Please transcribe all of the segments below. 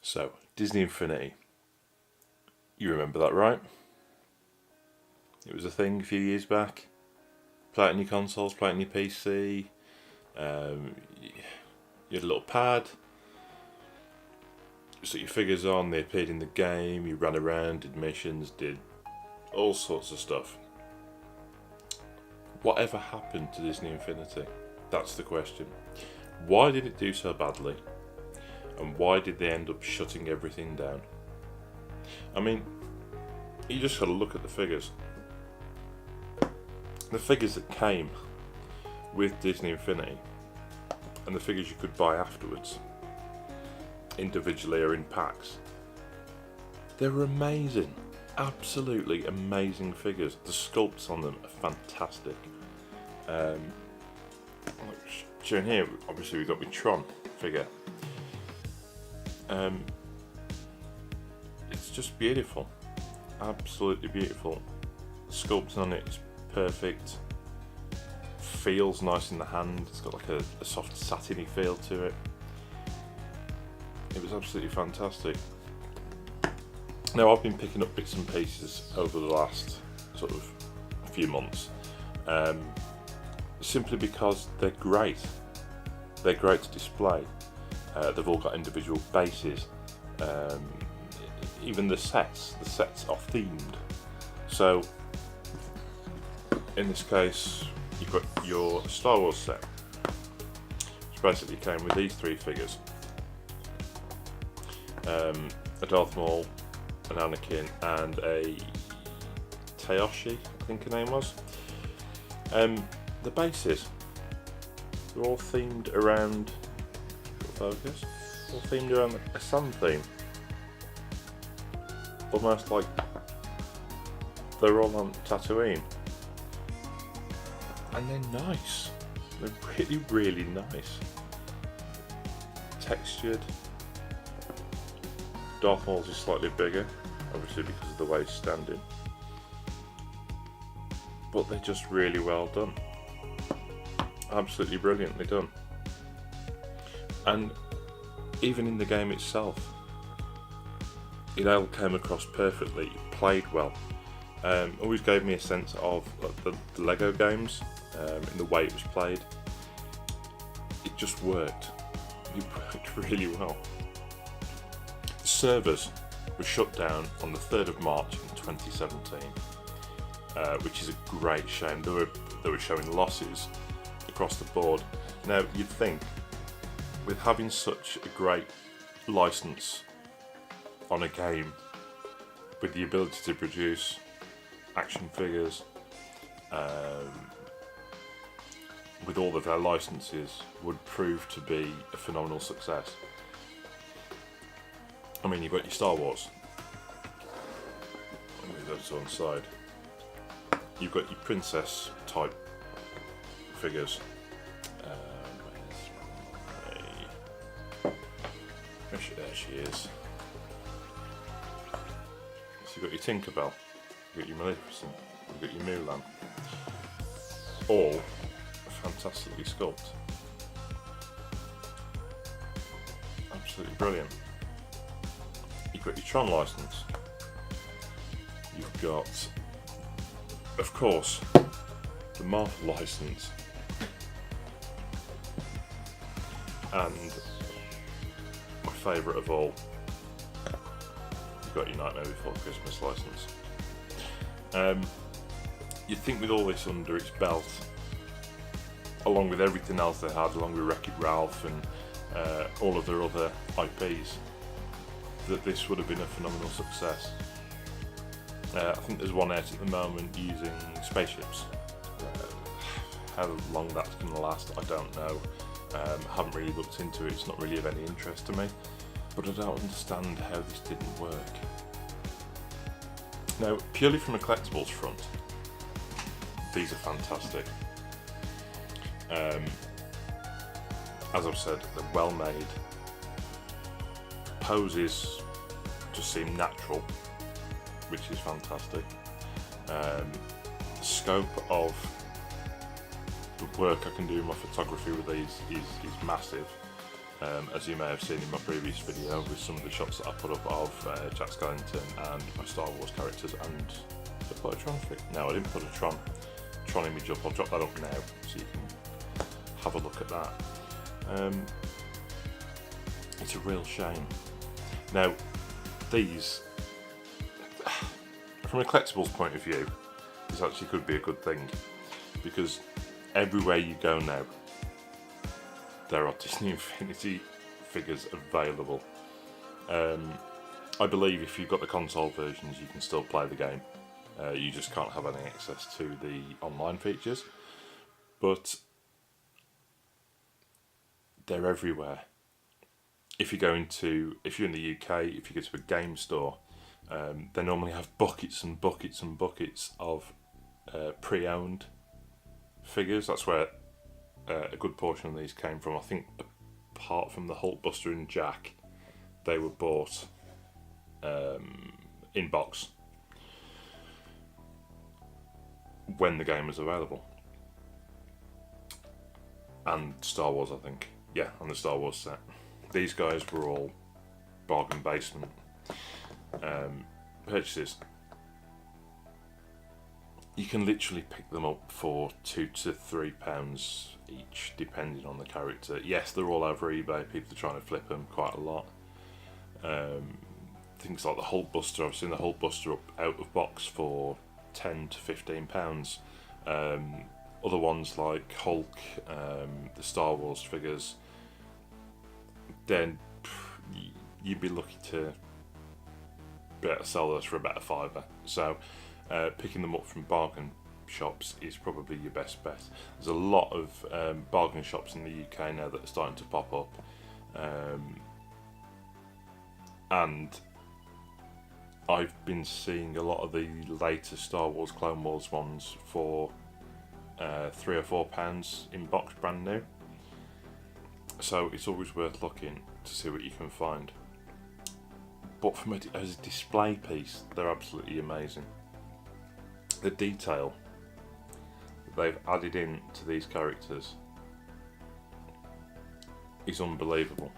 So, Disney Infinity. You remember that, right? It was a thing a few years back. Play it on your consoles, play it on your PC. You had a little pad. You set your figures on, they appeared in the game, you ran around, did missions, did all sorts of stuff. Whatever happened to Disney Infinity? That's the question. Why did it do so badly? And why did they end up shutting everything down? I mean, you just gotta look at the figures. The figures that came with Disney Infinity and the figures you could buy afterwards, individually or in packs, they were amazing. Absolutely amazing figures. The sculpts on them are fantastic. Shown here, obviously we've got the Tron figure. It's just beautiful, absolutely beautiful. The sculpting on it is perfect. Feels nice in the hand. It's got like a soft satiny feel to it. It was absolutely fantastic. Now I've been picking up bits and pieces over the last sort of few months, simply because they're great. They're great to display. They've all got individual bases. Even the sets are themed. So in this case, you've got your Star Wars set, which basically came with these three figures: a Darth Maul, an Anakin, and a Tayoshi, I think her name was. The bases, they're all themed around, focus, all themed around a sun theme. Almost like they're all on Tatooine. And they're nice. They're really, really nice. Textured. Darth Maul's is slightly bigger, obviously because of the way he's standing. But they're just really well done. Absolutely brilliantly done. And even in the game itself, it all came across perfectly, played well. Always gave me a sense of the Lego games in the way it was played. It just worked. It worked really well. The servers were shut down on the 3rd of March in 2017, which is a great shame. They were showing losses across the board. Now you'd think, with having such a great license on a game, with the ability to produce action figures, with all of their licenses, would prove to be a phenomenal success. I mean, you've got your Star Wars. I'll move those to one side. You've got your princess type figures. There she is. So you've got your Tinkerbell, you've got your Maleficent, you've got your Mulan. All fantastically sculpted. Absolutely brilliant. You've got your Tron license. You've got, of course, the Marvel license. And my favourite of all, you've got your Nightmare Before Christmas license. You'd think with all this under its belt, along with everything else they had, along with Wreck-It Ralph and all of their other IPs, that this would have been a phenomenal success. I think there's one out at the moment using spaceships. How long that's going to last, I don't know. Haven't really looked into it, it's not really of any interest to me. But I don't understand how this didn't work. Now, purely from a collectibles front, these are fantastic. As I've said, they're well made. Poses just seem natural, which is fantastic. The scope of the work I can do in my photography with these is massive. as you may have seen in my previous video with some of the shots that I put up of Jack Skellington and my Star Wars characters, and I put a Tron fig. No, I didn't put a Tron image up. I'll drop that up now so you can have a look at that. It's a real shame. Now, these, from a collectibles point of view, this actually could be a good thing, because everywhere you go now, there are Disney Infinity figures available. I believe if you've got the console versions, you can still play the game. You just can't have any access to the online features, but they're everywhere. If you're in the UK, if you go to a game store, they normally have buckets and buckets and buckets of pre-owned figures. That's where a good portion of these came from. I think apart from the Hulkbuster and Jack, they were bought in box when the game was available. And Star Wars, I think. Yeah, on the Star Wars set. These guys were all bargain basement purchases. You can literally pick them up for £2 to £3 each, depending on the character. Yes, they're all over eBay. People are trying to flip them quite a lot. Things like the Hulkbuster. I've seen the Hulkbuster up out of box for £10 to £15. Other ones like Hulk, the Star Wars figures, then you'd be lucky to be able to sell those for about £5. So picking them up from bargain shops is probably your best bet. There's a lot of bargain shops in the UK now that are starting to pop up, and I've been seeing a lot of the later Star Wars Clone Wars ones for £3 or £4 in box, brand new. So it's always worth looking to see what you can find. But from as a display piece, they're absolutely amazing. The detail that they've added in to these characters is unbelievable.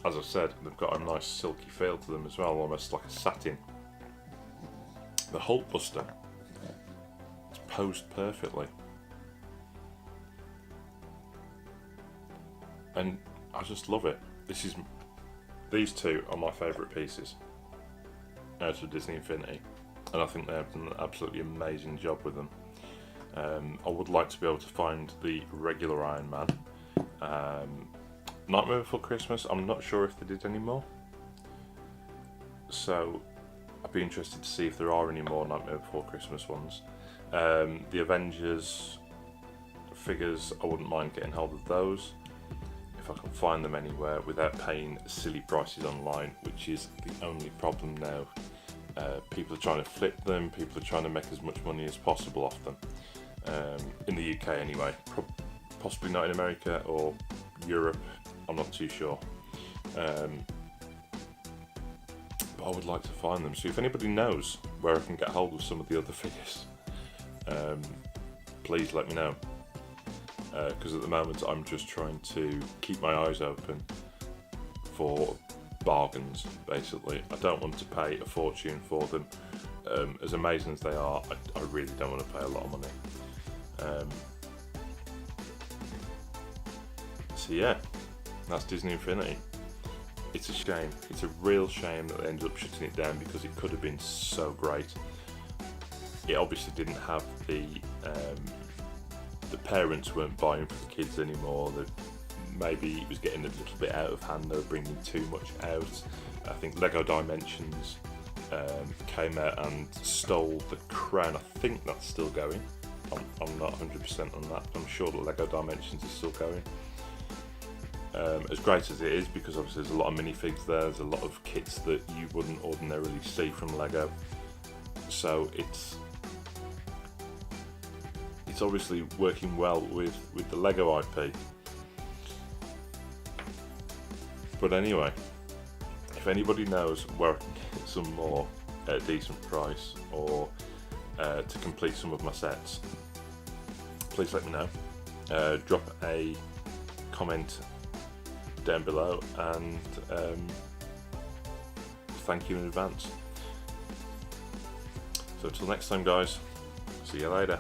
As I said, they've got a nice silky feel to them as well, almost like a satin. The Hulkbuster, it's posed perfectly. And I just love it. These two are my favourite pieces out of Disney Infinity, and I think they have done an absolutely amazing job with them. I would like to be able to find the regular Iron Man. Nightmare Before Christmas, I'm not sure if they did any more, so I'd be interested to see if there are any more Nightmare Before Christmas ones. The Avengers figures, I wouldn't mind getting hold of those if I can find them anywhere without paying silly prices online, which is the only problem now. People are trying to flip them, people are trying to make as much money as possible off them. In the UK anyway, possibly not in America or Europe, I'm not too sure. But I would like to find them, so if anybody knows where I can get hold of some of the other figures, please let me know. Because at the moment I'm just trying to keep my eyes open for bargains, basically. I don't want to pay a fortune for them. As amazing as they are, I really don't want to pay a lot of money. So yeah, that's Disney Infinity. It's a shame. It's a real shame that they ended up shutting it down, because it could have been so great. It obviously didn't have the parents weren't buying for the kids anymore. Maybe it was getting a little bit out of hand. They were bringing too much out. I think Lego Dimensions came out and stole the crown. I think that's still going. I'm not 100% on that, but I'm sure that Lego Dimensions is still going. As great as it is, because obviously there's a lot of minifigs there, there's a lot of kits that you wouldn't ordinarily see from Lego. So it's obviously working well with the Lego IP. But anyway, if anybody knows where I can get some more at a decent price, or to complete some of my sets, please let me know. Drop a comment down below, and thank you in advance. So until next time guys, see you later.